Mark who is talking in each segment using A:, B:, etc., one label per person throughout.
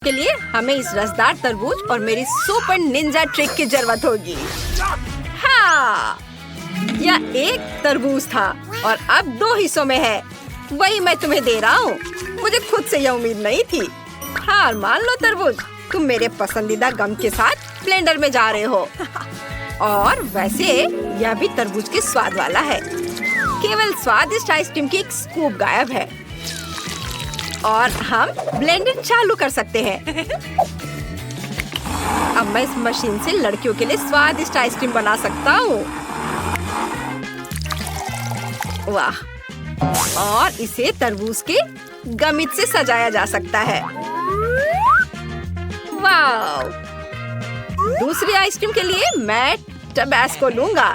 A: के लिए हमें इस रसदार तरबूज और मेरी सुपर निंजा ट्रिक की जरूरत होगी। हाँ, यह एक तरबूज था और अब 2 हिस्सों में है। वही मैं तुम्हें दे रहा हूँ। मुझे खुद से यह उम्मीद नहीं थी। हार मान लो तरबूज, तुम मेरे पसंदीदा गम के साथ ब्लेंडर में जा रहे हो। और वैसे यह भी तरबूज के स्वाद वाला है। केवल स्वादिष्ट आइसक्रीम की एक स्कूप गायब है और हम ब्लेंडर चालू कर सकते हैं। अब मैं इस मशीन से लड़कियों के लिए स्वादिष्ट आइसक्रीम बना सकता हूँ। वाह! और इसे तरबूज के गमित से सजाया जा सकता है। वाह! दूसरी आइसक्रीम के लिए मैं टबैस्को लूंगा।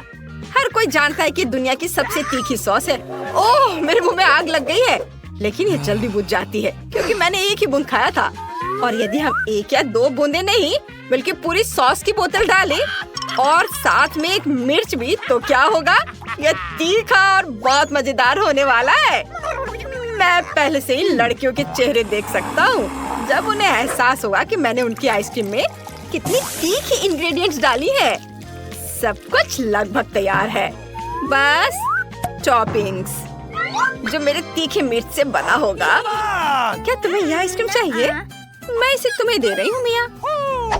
A: हर कोई जानता है कि दुनिया की सबसे तीखी सॉस है। ओह, मेरे मुंह में आग लग गई है, लेकिन ये जल्दी बुझ जाती है क्योंकि मैंने एक ही बूंद खाया था। और यदि हम 1 या 2 बूंदे नहीं बल्कि पूरी सॉस की बोतल डालें और साथ में एक मिर्च भी, तो क्या होगा? यह तीखा और बहुत मजेदार होने वाला है। मैं पहले से ही लड़कियों के चेहरे देख सकता हूँ जब उन्हें एहसास होगा कि मैंने उनकी आइसक्रीम में कितनी तीखी इंग्रेडिएंट्स डाली है। सब कुछ लगभग तैयार है। बस टॉपिंग्स जो मेरे तीखे मिर्च से बना होगा। क्या तुम्हें यह आइसक्रीम चाहिए? मैं इसे तुम्हें दे रही हूँ मिया,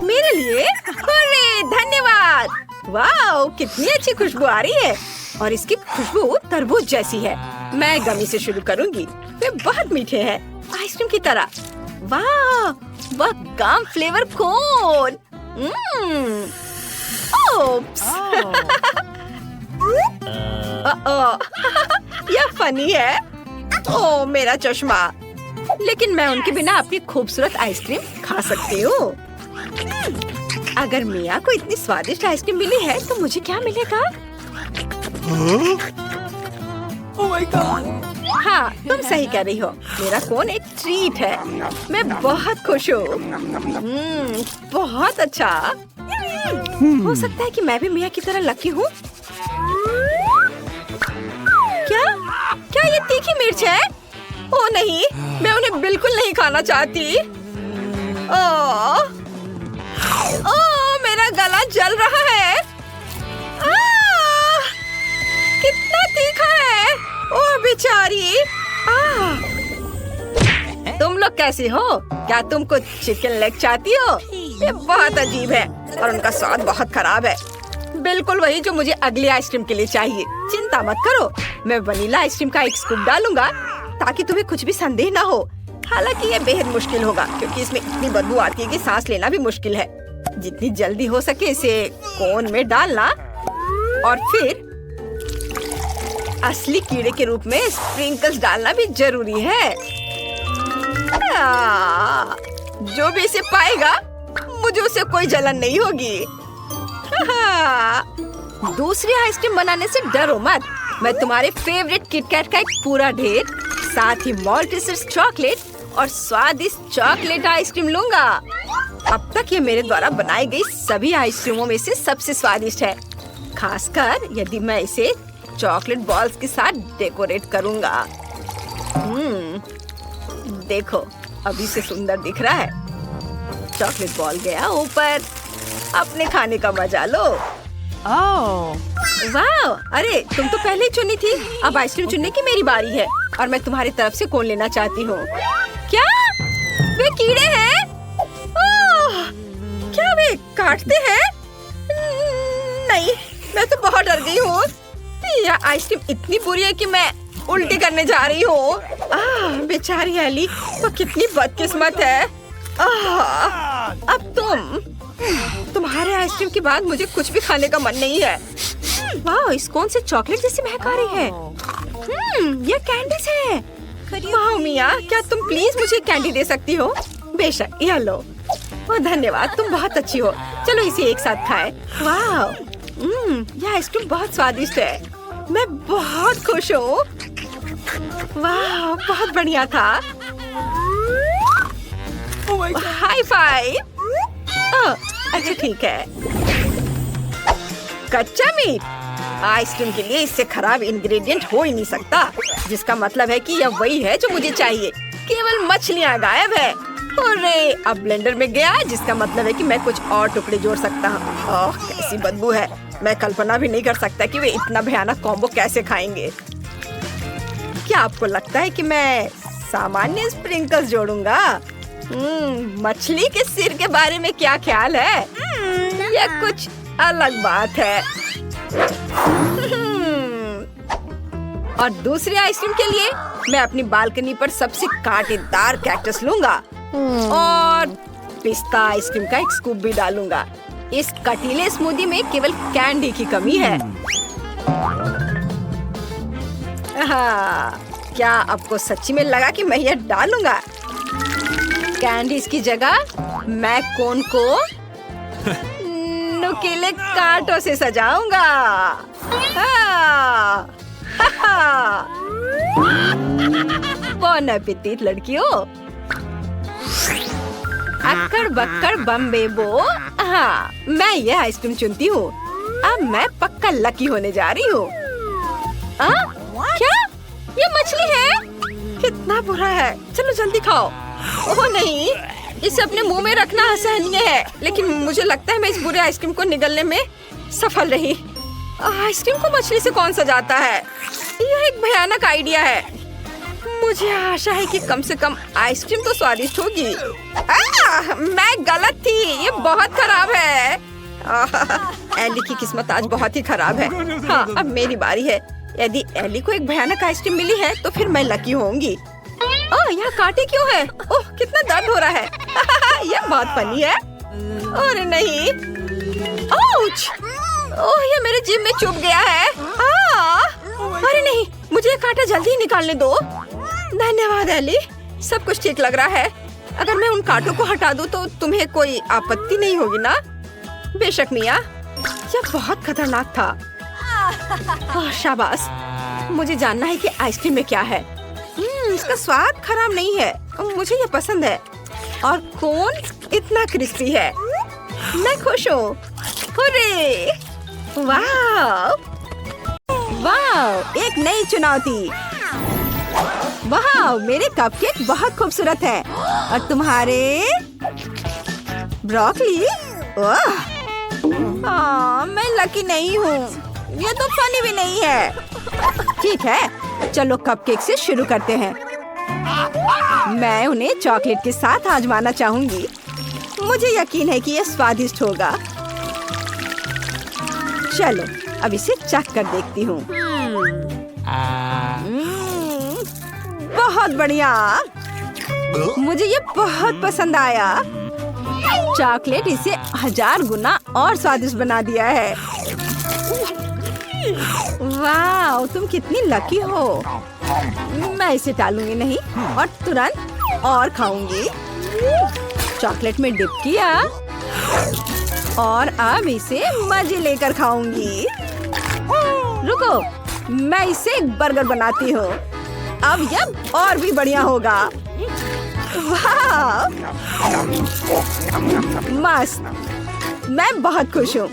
A: मेरे लिए। अरे धन्यवाद! वाह, कितनी अच्छी खुशबू आ रही है और इसकी खुशबू तरबूज जैसी है। मैं गमी से शुरू करूंगी। वे बहुत मीठे हैं, आइसक्रीम की तरह। वाह, वह गम फ्लेवर कोन। ओप्स! यह फनी है। ओह, मेरा चश्मा। लेकिन मैं उनके बिना अपनी खूबसूरत आइसक्रीम खा सकती हूँ। अगर मिया को इतनी स्वादिष्ट आइसक्रीम मिली है तो मुझे क्या मिलेगा?
B: Oh my God!
A: हाँ, तुम सही कह रही हो। मेरा कोन एक ट्रीट है। मैं बहुत खुश हूँ। बहुत अच्छा। हो सकता है कि मैं भी मिया की तरह लकी हूँ। क्या? क्या ये तीखी मिर्च है? ओह नहीं, मैं उन्हें बिल्कुल नहीं खाना चाहती। ओह, मेरा गला जल रहा है। कितना तीखा है। ओह बेचारी। तुम लोग कैसी हो? क्या तुम कुछ चिकन लेग चाहती हो? ये बहुत अजीब है और उनका स्वाद बहुत खराब है। बिल्कुल वही जो मुझे अगली आइसक्रीम के लिए चाहिए। चिंता मत करो, मैं वनीला आइसक्रीम का एक स्कूप डालूंगा ताकि तुम्हें कुछ भी संदेह ना हो। हालांकि ये बेहद मुश्किल होगा क्योंकि इसमें इतनी बदबू आती है कि सांस लेना भी मुश्किल है। जितनी जल्दी हो सके इसे कोन में डालना और फिर असली कीड़े के रूप में स्प्रिंकल्स डालना भी जरूरी है। जो भी इसे पाएगा मुझे उसे कोई जलन नहीं होगी। दूसरी आइसक्रीम बनाने से डरो मत। मैं तुम्हारे फेवरेट किटकैट का एक पूरा ढेर, साथ ही मॉल्टीसर्स चॉकलेट और स्वादिष्ट चॉकलेट आइसक्रीम लूंगा। अब तक ये मेरे द्वारा बनाई गई सभी आइसक्रीमों में से सबसे स्वादिष्ट है, खासकर यदि मैं इसे चॉकलेट बॉल्स के साथ डेकोरेट करूंगा। देखो, अभी से सुंदर दिख रहा है। चॉकलेट बॉल गया ऊपर। अपने खाने का मजा लो। वाह! अरे तुम तो पहले ही चुनी थी। अब आइसक्रीम चुनने की मेरी बारी है और मैं तुम्हारी तरफ से कोन लेना चाहती हूँ। क्या? वे कीड़े हैं? ओह! क्या वे काटते हैं? नहीं, मैं तो बहुत डर गई हूँ। यह आइसक्रीम इतनी बुरी है कि मैं उल्टी करने जा रही हूँ। बेचारी एली, वो कितनी बदकिस्मत है। अब तुम्हारे आइसक्रीम के बाद मुझे कुछ भी खाने का मन नहीं है। वाह, इस कोन से चॉकलेट जैसी महक आ रही है। ये कैंडीज है। वाह मिया, क्या तुम प्लीज मुझे कैंडी दे सकती हो? बेशक, यह लो। ओह धन्यवाद, तुम बहुत अच्छी हो। चलो इसे एक साथ खाएं। वाह, यह आइसक्रीम बहुत स्वादिष्ट है। मैं बहुत खुश हूँ। वाह, बहुत बढ़िया था। High five. अच्छा ठीक है। कच्चा मीट आइसक्रीम के लिए इससे खराब इंग्रेडिएंट हो ही नहीं सकता, जिसका मतलब है कि यह वही है जो मुझे चाहिए। केवल मछलियाँ गायब है। अरे अब ब्लेंडर में गया, जिसका मतलब है कि मैं कुछ और टुकड़े जोड़ सकता हूँ। ओह कैसी बदबू है। मैं कल्पना भी नहीं कर सकता कि वे इतना भयानक कॉम्बो कैसे खाएंगे। क्या आपको लगता है कि मैं सामान्य स्प्रिंकल्स जोड़ूंगा? मछली के सिर के बारे में क्या ख्याल है? यह कुछ अलग बात है। और दूसरी आइसक्रीम के लिए मैं अपनी बालकनी पर सबसे कांटेदार कैक्टस लूंगा और पिस्ता आइसक्रीम का एक स्कूप भी डालूंगा। इस कटीले स्मूदी में केवल कैंडी की कमी है। हाँ, क्या आपको सच्ची में लगा कि मैं यह डालूंगा? कैंडीज की जगह मैं कोन को नुकीले कांटों से सजाऊंगा। हाँ। बॉन एपेटिट लड़कियों। अक्कड़ बक्कड़ बम बेबो। हाँ, मैं ये आइसक्रीम चुनती हूँ। अब मैं पक्का लकी होने जा रही हूँ। क्या? ये मछली है? कितना बुरा है। चलो जल्दी खाओ। ओह नहीं, इसे अपने मुंह में रखना असहनीय है, लेकिन मुझे लगता है मैं इस बुरे आइसक्रीम को निगलने में सफल रही। आइसक्रीम को मछली से कौन सजाता है? यह एक भयानक आइडिया है। मुझे आशा है कि कम से कम आइसक्रीम तो स्वादिष्ट होगी। मैं गलत थी। ये बहुत खराब है। एली की किस्मत आज बहुत ही खराब है। हाँ, अब मेरी बारी है। यदि एली को एक भयानक आइसक्रीम मिली है तो फिर मैं लकी होंगी। ओह, यहाँ कांटे क्यों है? ओह, कितना दर्द हो रहा है। यह बहुत फनी है। अरे नहीं। ओच! ओह, ये मेरे जिम में चुभ गया है। अरे नहीं, मुझे ये कांटा जल्दी ही निकालने दो। धन्यवाद एली, सब कुछ ठीक लग रहा है। अगर मैं उन कांटों को हटा दूं तो तुम्हें कोई आपत्ति नहीं होगी ना? बेशक मिया, यह बहुत खतरनाक था। शाबाश। मुझे जानना है कि आइसक्रीम में क्या है। इसका स्वाद खराब नहीं है। मुझे ये पसंद है। और कोन इतना क्रिस्पी है। मैं खुश हूँ। हुर्रे! वाह! वाह! एक नई चुनौती। वाह! मेरे कपकेक बहुत खूबसूरत है। और तुम्हारे? ब्रोकली? ओह! मैं लकी नहीं हूँ। ये तो फनी भी नहीं है। ठीक है, चलो कपकेक से शुरू करते हैं। मैं उन्हें चॉकलेट के साथ आजमाना चाहूंगी। मुझे यकीन है कि यह स्वादिष्ट होगा। चलो अब इसे चख कर देखती हूँ। बहुत बढ़िया। मुझे ये बहुत पसंद आया। चॉकलेट इसे 1000 गुना और स्वादिष्ट बना दिया है। वाह, तुम कितनी लकी हो। मैं इसे टालूंगी नहीं और तुरंत और खाऊंगी। चॉकलेट में डिप किया और अब इसे मजे लेकर खाऊंगी। रुको, मैं इसे एक बर्गर बनाती हूँ। अब यह और भी बढ़िया होगा। वाह, मस्त। मैं बहुत खुश हूँ।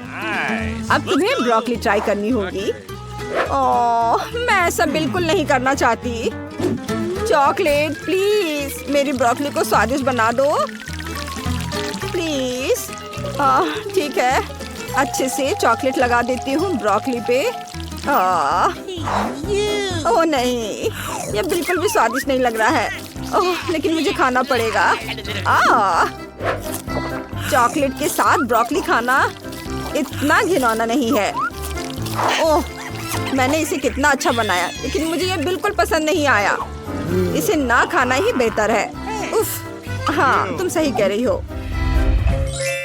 A: अब तुम्हें ब्रोकली ट्राई करनी होगी। ओह, मैं ऐसा बिल्कुल नहीं करना चाहती। चॉकलेट प्लीज मेरी ब्रोकली को स्वादिष्ट बना दो प्लीज। ठीक है, अच्छे से चॉकलेट लगा देती हूँ ब्रोकली पे। ओह नहीं, ये बिल्कुल भी स्वादिष्ट नहीं लग रहा है। ओह, लेकिन मुझे खाना पड़ेगा। चॉकलेट के साथ ब्रोकली खाना इतना घिनौना नहीं है। ओह, मैंने इसे कितना अच्छा बनाया, लेकिन मुझे ये बिल्कुल पसंद नहीं आया। इसे ना खाना ही बेहतर है। उफ, हाँ, तुम सही कह रही हो।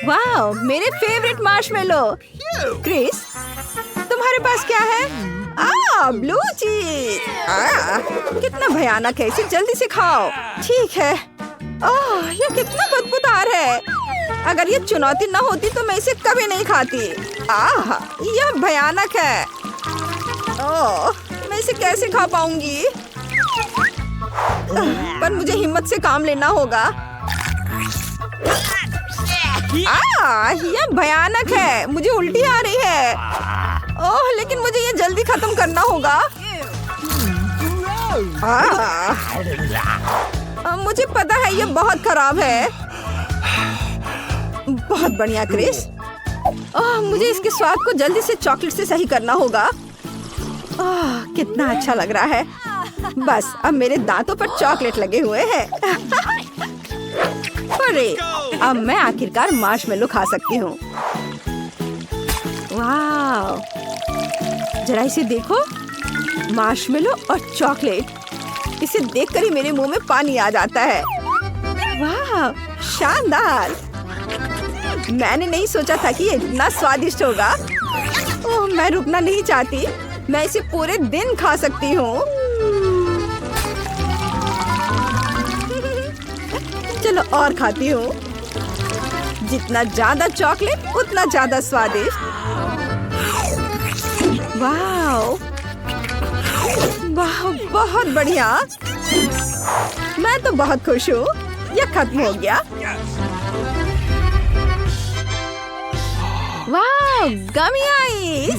A: वाह, मेरे फेवरेट मार्शमेलो। क्रिस, तुम्हारे पास क्या है? ब्लू चीज। कितना भयानक है, इसे जल्दी से खाओ। ठीक है। ये कितना बदबूदार है। अगर ये चुनौती ना होती तो मैं इसे कभी नहीं खाती। यह भयानक है। मैं इसे कैसे खा पाऊंगी? पर मुझे हिम्मत से काम लेना होगा। यह भयानक है। मुझे उल्टी आ रही है। ओह, लेकिन मुझे ये जल्दी खत्म करना होगा। मुझे पता है ये बहुत खराब है। बहुत बढ़िया क्रिस। मुझे इसके स्वाद को जल्दी से चॉकलेट से सही करना होगा। कितना अच्छा लग रहा है। बस अब मेरे दांतों पर चॉकलेट लगे हुए हैं। अरे अब मैं आखिरकार मार्शमेलो खा सकती हूँ। वाह, जरा इसे देखो, मार्शमेलो और चॉकलेट। इसे देखकर ही मेरे मुंह में पानी आ जाता है। वाह, शानदार। मैंने नहीं सोचा था कि ये इतना स्वादिष्ट होगा। ओह, मैं रुकना नहीं चाहती। मैं इसे पूरे दिन खा सकती हूँ। चलो और खाती हूँ। जितना ज्यादा चॉकलेट उतना ज्यादा स्वादिष्ट। वाह वाह, बहुत बढ़िया। मैं तो बहुत खुश हूँ। यह खत्म हो गया। वाह, गमी आइस।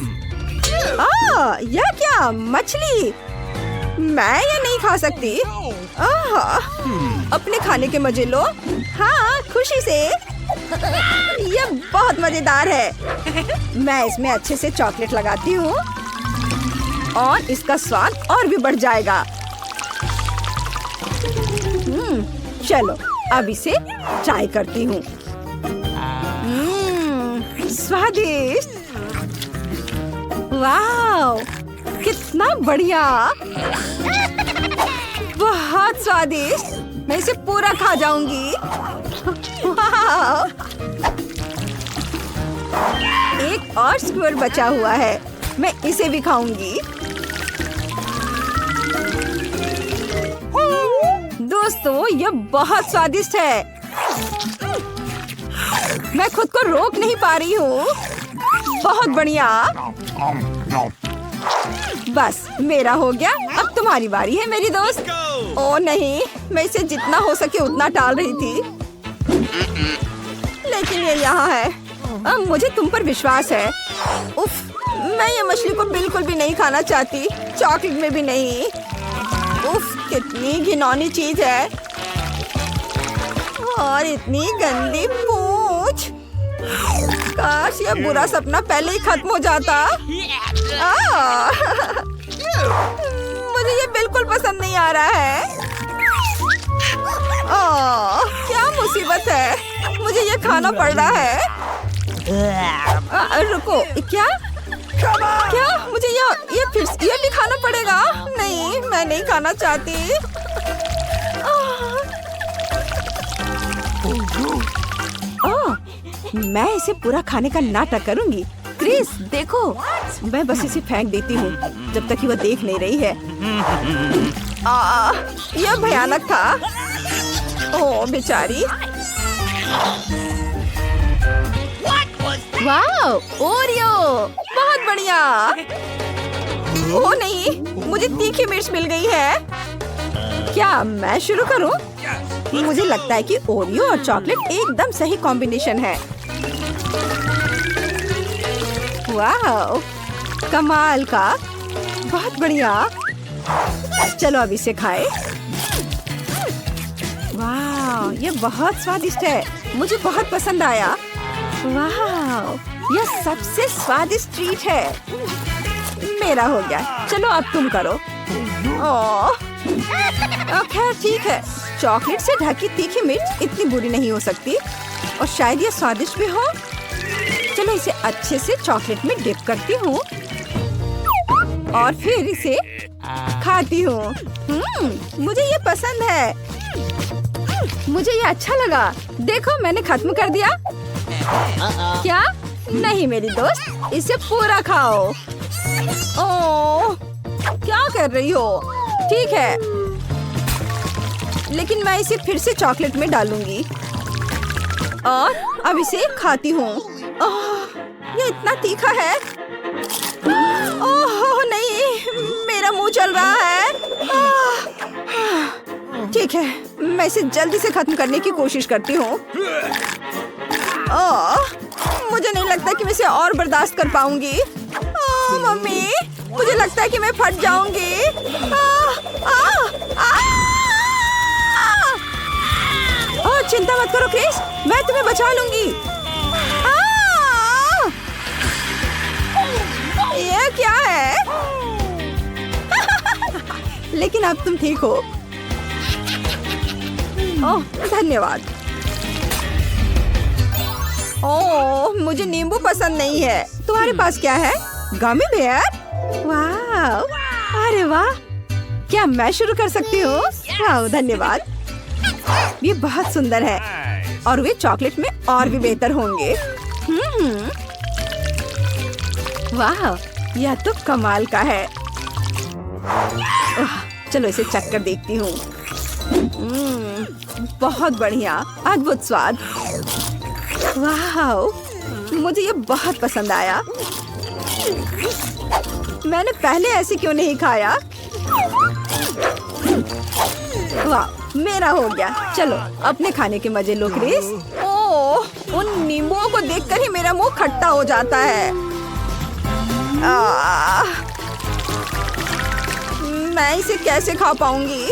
A: यह क्या, मछली? मैं ये नहीं खा सकती। अपने खाने के मजे लो। हाँ, खुशी से। यह बहुत मजेदार है। मैं इसमें अच्छे से चॉकलेट लगाती हूँ और इसका स्वाद और भी बढ़ जाएगा। चलो अब इसे ट्राई करती हूँ। स्वादिष्ट। वाह, कितना बढ़िया। बहुत स्वादिष्ट। मैं इसे पूरा खा जाऊंगी। वाह, एक और स्क्वायर बचा हुआ है। मैं इसे भी खाऊंगी। दोस्तों, यह बहुत स्वादिष्ट है। मैं खुद को रोक नहीं पा रही हूँ। बहुत बढ़िया। बस मेरा हो गया। अब तुम्हारी बारी है मेरी दोस्त। ओ नहीं, मैं इसे जितना हो सके उतना टाल रही थी, लेकिन ये यहाँ है। अब मुझे तुम पर विश्वास है। उफ, मैं ये मछली को बिल्कुल भी नहीं खाना चाहती। चॉकलेट में भी नहीं। उफ, कितनी घिनौनी चीज है। और इतनी गंदी पूंछ। काश ये बुरा सपना पहले ही खत्म हो जाता। मुझे ये बिल्कुल पसंद नहीं आ रहा है। क्या मुसीबत है। मुझे ये खाना पड़ रहा है। रुको, क्या मुझे ये फिर ये भी खाना पड़ेगा? नहीं, मैं नहीं खाना चाहती। मैं इसे पूरा खाने का नाटक करूंगी। क्रिस देखो, मैं बस इसे फेंक देती हूँ जब तक कि वह देख नहीं रही है। यह भयानक था। ओह बेचारी। वाह, ओरियो, बहुत बढ़िया। ओह नहीं, मुझे तीखी मिर्च मिल गई है। क्या मैं शुरू करूं? मुझे लगता है कि ओरियो और चॉकलेट एकदम सही कॉम्बिनेशन है। वाह, कमाल का। बहुत बढ़िया। चलो अब इसे खाएं। वाह, ये बहुत स्वादिष्ट है। मुझे बहुत पसंद आया। वाह, यह सबसे स्वादिष्ट ट्रीट है। मेरा हो गया। चलो अब तुम करो। खैर ठीक है। चॉकलेट से ढकी तीखी मिर्च इतनी बुरी नहीं हो सकती, और शायद ये स्वादिष्ट भी हो। चलो इसे अच्छे से चॉकलेट में डिप करती हूँ और फिर इसे खाती हूँ। मुझे ये पसंद है। मुझे ये अच्छा लगा। देखो, मैंने खत्म कर दिया। क्या? नहीं मेरी दोस्त, इसे पूरा खाओ। ओह, क्या कर रही हो? ठीक है, लेकिन मैं इसे फिर से चॉकलेट में डालूंगी और अब इसे खाती हूँ। ये इतना तीखा है। ओह नहीं, मेरा मुंह चल रहा है। ठीक है, मैं इसे जल्दी से खत्म करने की कोशिश करती हूँ। मुझे नहीं लगता कि मैं इसे और बर्दाश्त कर पाऊंगी। मम्मी, मुझे लगता है कि मैं फट जाऊंगी। चिंता मत करो क्रिस, मैं तुम्हें बचा लूंगी। ये क्या है? लेकिन अब तुम ठीक हो। ओह धन्यवाद। ओह मुझे नींबू पसंद नहीं है। तुम्हारे पास क्या है? Gummy bear? वाह, अरे वाह, क्या मैं शुरू कर सकती हूँ? वाह धन्यवाद, ये बहुत सुंदर है और वे चॉकलेट में और भी बेहतर होंगे। वाह, यह तो कमाल का है। चलो इसे चख कर देखती हूँ। बहुत बढ़िया, अद्भुत स्वाद। वाह, मुझे ये बहुत पसंद आया। मैंने पहले ऐसे क्यों नहीं खाया? वाह, मेरा हो गया। चलो अपने खाने के मजे लो क्रिस। ओह, उन नींबुओं को देखकर ही मेरा मुंह खट्टा हो जाता है। मैं इसे कैसे खा पाऊंगी?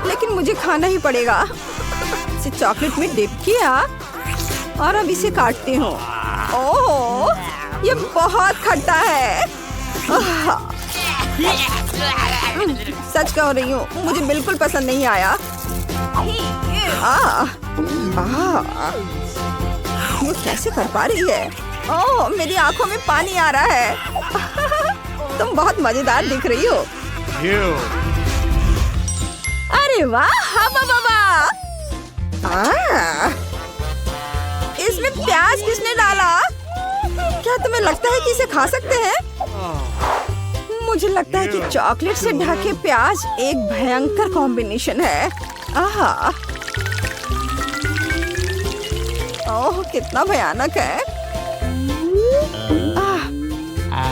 A: लेकिन मुझे खाना ही पड़ेगा। इसे चॉकलेट में डिप किया और अब इसे काटती हूँ। ओह, ये बहुत खट्टा है। सच कह रही हूँ, मुझे बिल्कुल पसंद नहीं आया। वो कैसे कर पा रही है? ओह, मेरी आंखों में पानी आ रहा है। तुम बहुत मजेदार दिख रही हो। अरे वाह, हवा बाबा। इसमें प्याज किसने डाला? क्या तुम्हें लगता है कि इसे खा सकते हैं? मुझे लगता है कि चॉकलेट से ढके प्याज एक भयंकर कॉम्बिनेशन है। आहा, ओह कितना भयानक है।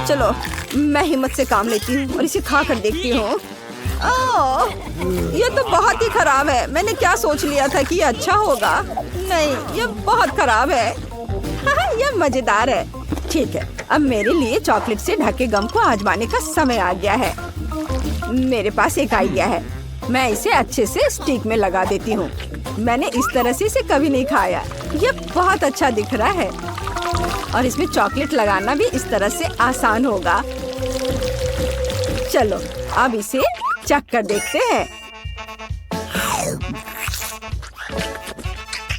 A: चलो मैं हिम्मत से काम लेती हूँ और इसे खा कर देखती हूँ। ये तो बहुत ही खराब है। मैंने क्या सोच लिया था कि ये अच्छा होगा। नहीं, ये बहुत खराब है। ये मजेदार है। ठीक है, अब मेरे लिए चॉकलेट से ढके गम को आजमाने का समय आ गया है। मेरे पास एक आइडिया है। मैं इसे अच्छे से स्टिक में लगा देती हूँ। मैंने इस तरह से इसे कभी नहीं खाया। ये बहुत अच्छा दिख रहा है और इसमें चॉकलेट लगाना भी इस तरह से आसान होगा। चलो अब इसे चख कर देखते हैं।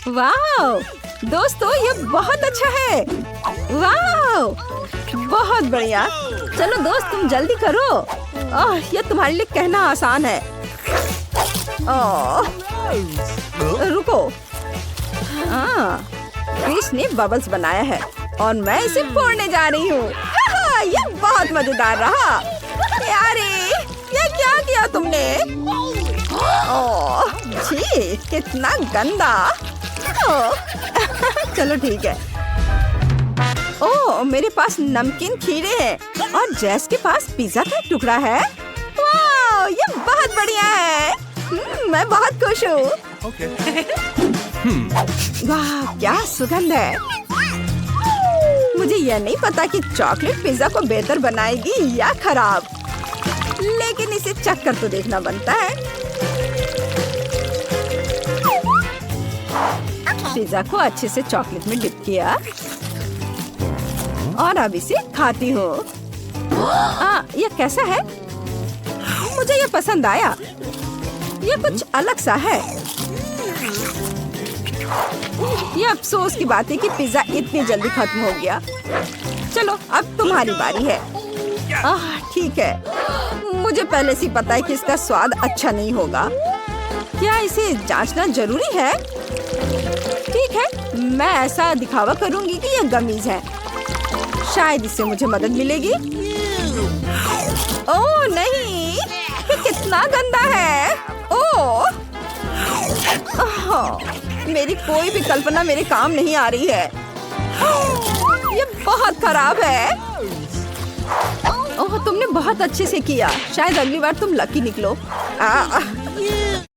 A: वाह दोस्तों, ये बहुत अच्छा है। वाह, बहुत बढ़िया। चलो दोस्त, तुम जल्दी करो। ये तुम्हारे लिए कहना आसान है। रुको। क्रिस ने बबल्स बनाया है और मैं इसे फोड़ने जा रही हूँ। ये बहुत मजेदार रहा। यारे, ये क्या किया तुमने? ओह छी, कितना गंदा। चलो ठीक है। ओह, मेरे पास नमकीन खीरे हैं और जैस के पास पिज्जा का एक टुकड़ा है। वाह, ये बहुत बढ़िया है। मैं बहुत खुश हूँ। वाह, क्या सुगंध है। मुझे यह नहीं पता कि चॉकलेट पिज्जा को बेहतर बनाएगी या खराब, लेकिन इसे चख कर तो देखना बनता है। पिज्जा को अच्छे से चॉकलेट में डिप किया और अब इसे खाती हूँ। यह कैसा है? मुझे यह पसंद आया। यह कुछ अलग सा है। यह अफसोस की बात है कि पिज्जा इतनी जल्दी खत्म हो गया। चलो अब तुम्हारी बारी है। ठीक है, मुझे पहले से पता है कि इसका स्वाद अच्छा नहीं होगा। क्या इसे जांचना जरूरी है? ठीक है, मैं ऐसा दिखावा करूंगी कि यह गमीज है। शायद इससे मुझे मदद मिलेगी। ओह नहीं, ये कितना गंदा है। ओह, मेरी कोई भी कल्पना मेरे काम नहीं आ रही है। ये बहुत खराब है। ओह, तुमने बहुत अच्छे से किया। शायद अगली बार तुम लकी निकलो।